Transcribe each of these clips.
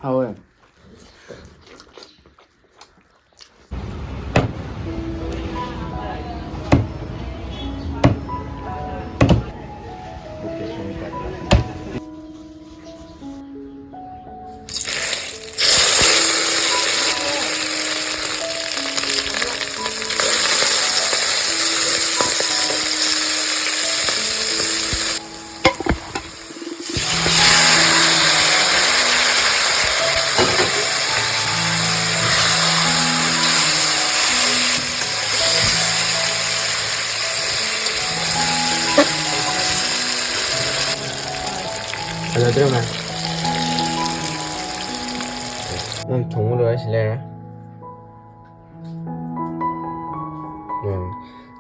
하오야. 오케이, 좋으니까. 알려드려만. 난 동물로 하실래?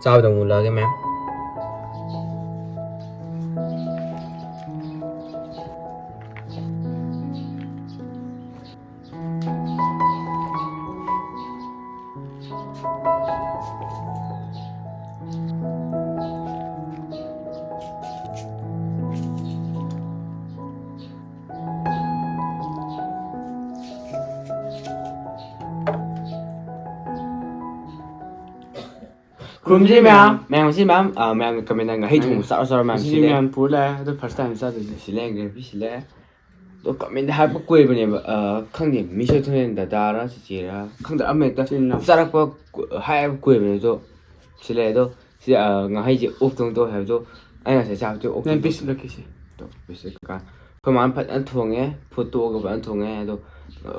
짜오 동물로 하겠네. 굶지 마. Mèo xin bám mèo cầm bên hay thùng sợ sợ mèo Xin mèo bố là tôi first time sao rồi. xí lên cái xí lên 또 cầm bên hai bức quê bên này khang điểm mi chơi thôi đã đã đó chỉ là khang đã âm mệt đó sao đó hai quê bên này đó xí lên đó xí ngay hay chỉ ốp tung đó hay đó anh là sẽ sao cho ốp 난 비스 이렇게 시. 또 비슷 까 그만 안 통해 포토가 안 통해 또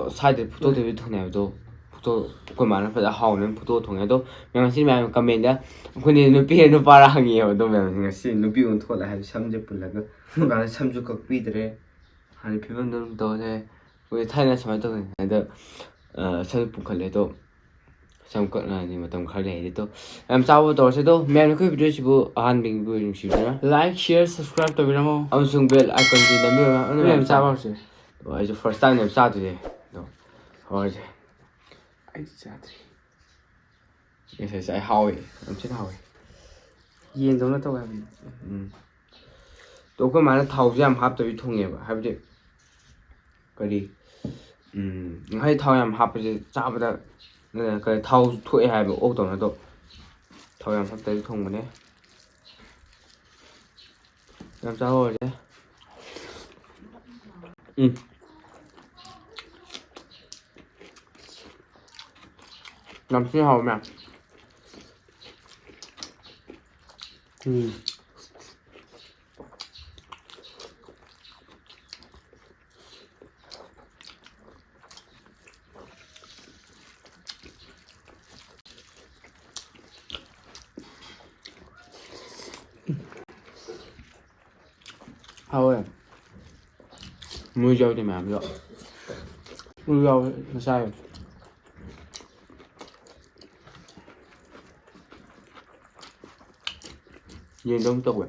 사이드 포토 대비 통해도 포토 그만 안 하면 포토 통해도 명심하면 가면다 근데 눈빛에 눈바라기요 너면 시 눈빛 운토다 한 3주 불라가 그가 3주 각비들에 아니 비면도 너네 우리 타이나 참아도 근데 3주 걸려도 samkot na ni matam khar le to am sawo tor se to mem khoi video sibu ahan bing bu nim sibra Like, share, subscribe to biramo. amsung bell icon ji na mi ma mem sao rồi. I just first time nem sa tu de no ho je Ai cha thì. yes I how am chết how Yên giống nó tao em. to ko ma thau jam hap to thong ye ba ha bi ko di hai thau yam hap je cha ba da cái thau thuê hai bộ ô tô nó độ thau yam hap tới thong mà làm sao rồi đấy làm sao hầu mẹ 하오야. mua dâu thì làm rồi 우리 가 sao? nhìn đông tục rồi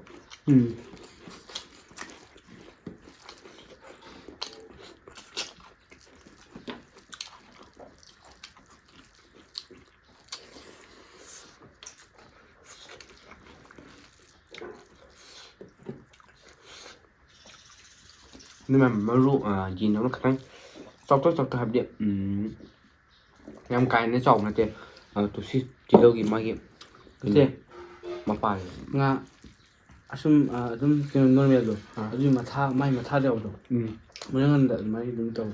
nhưng mà maru nhìn nó khá sau tôi hợp điện em cái nó trồng là tiền tôi chỉ đâu gì mà kiếm 그때 mà phải nga asum adum kino normal do. Adu matha mai matha de do. Mungan da mai dum to.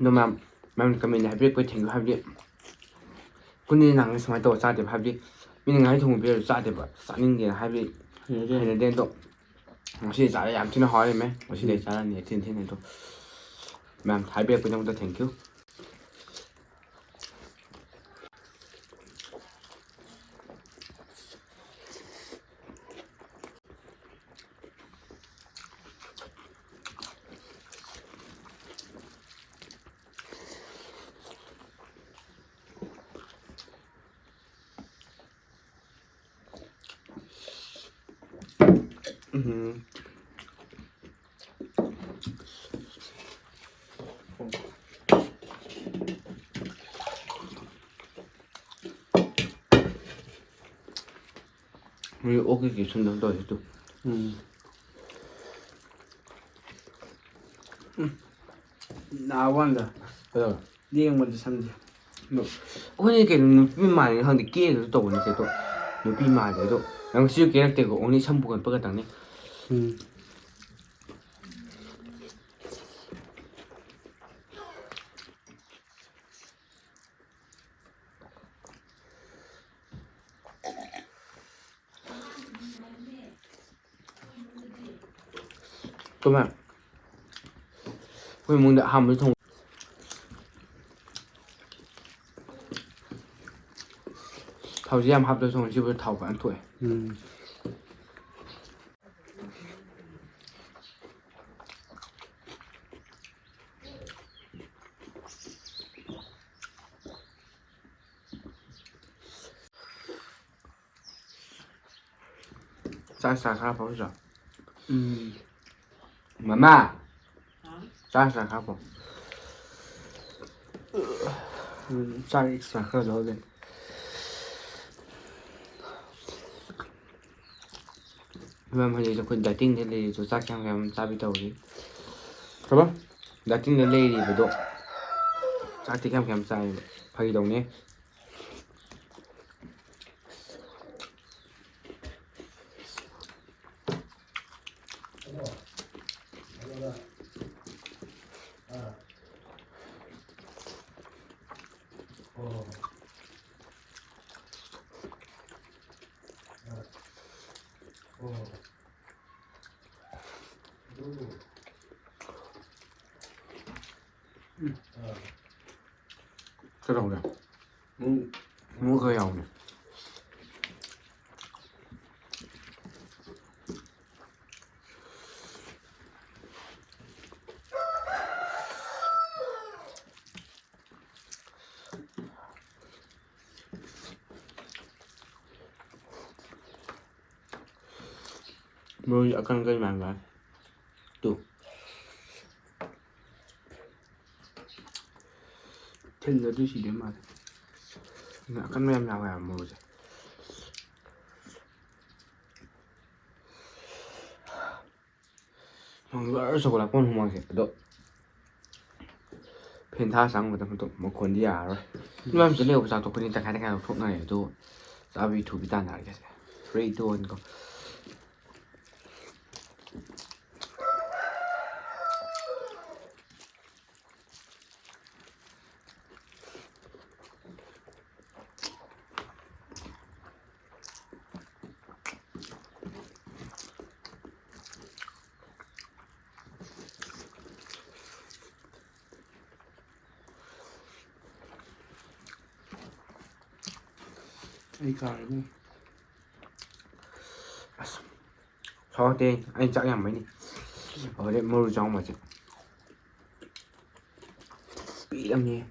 nhưng mà cái mình hay biết cái thằng hay biết kun ni nang smai to sa de hay biết mình ngay thùng biết sa de ba sa ning de hay biết hay là đen to mà sẽ trả lại thì nó hỏi mày mà sẽ để trả lại nhiều tiền này thôi mà hay biết cái trong đó thank you 우리 오기기 순정도 해도. 나와한다. 그래서 리액먼트 삼지. 흔히 이렇게 눈빛 많이 하는데 끼에도 또 오니까 또 눈빛 많이 해도 양식 계획되고 오니 참부건 뻔했다네. 그러면 우리 뭔데 한번 통 thầu chị em học được xong rồi thầu bán tuổi sao sao khá phổ rồi mama sao sao khá phổ sao sao khá rồi lên. Mà bây giờคุณdating thế này rồi chắc chắn em sao bị tàu đi, đúng không? Dating thế này thì phải độ, chắc thì em sai phải đồng nhé. Cái đầu này, muốn khơi hồng này. Mưa akan cây màng vậy, tuh. 텔러도 시대 말. akan mem nào mưa rồi. Mong gỡ số là con mong sẽ độ. Phiền tha sáng và tâm tụng một con đi rồi. Nhưng mà em sẽ liệu sao tụi con đi khai cái thuốc này tôi sao bị thủ bị tan lại cái free tôi có. Ai cài luôn. Thôi đi, anh chắc em mấy đi. Ở đây mưa trong mà chứ. Bị lắm nhé.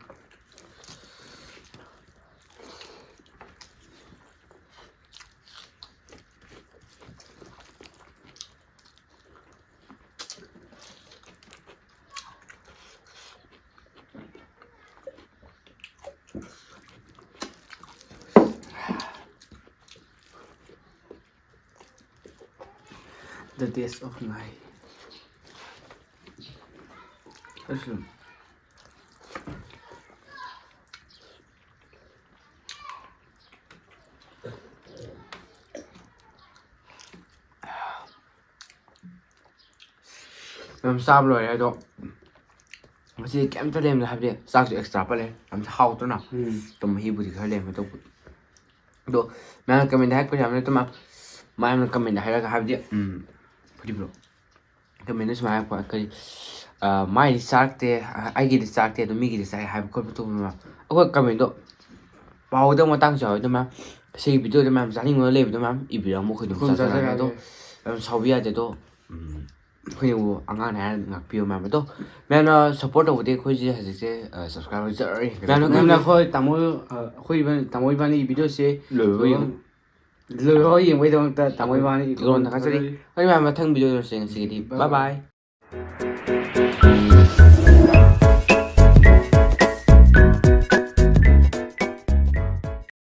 The taste of life. Aslam. Làm sao rồi đây đó. Mà chỉ kém cho đêm là hai đi. Sao sự extra pa lên. Làm sao tôi nào. Tụi mình hi bụi khơi lên mà tôi. Đó. Mà comment hack có làm đấy tôi mà em comment hay là hai đi. Pretty bro. Comment nó mà cái mai đi sát thế, ai đi sát thế, tôi mi đi sát hai con tôi mà. Ông comment đó. Bao đâu mà tăng trời tôi mà. Xây video tôi mà giá như lên tôi mà. Ý biểu một cái đúng sao ra đó. Em sau bây giờ tôi 그리고 안간에 비오면 또 맨 서포트 어디 코지 하지 subscribe 저리 나는 그냥 거의 다모 거의 반 다모 이반이 비디오 시 ꯂꯣꯏ ꯌꯦꯡꯕꯩꯗꯃꯛꯇ ꯇꯥꯃꯣ ꯏꯕꯥꯅꯤ ꯏꯔꯣꯟ ꯊꯥꯒꯠꯆꯔꯤ ꯍꯣꯏ ꯃꯌꯥꯝ ꯃꯊꯪ video ꯌꯦꯡꯁꯤ ꯉꯁꯤꯒꯤꯗꯤ ꯕꯥꯏ ꯕꯥꯏ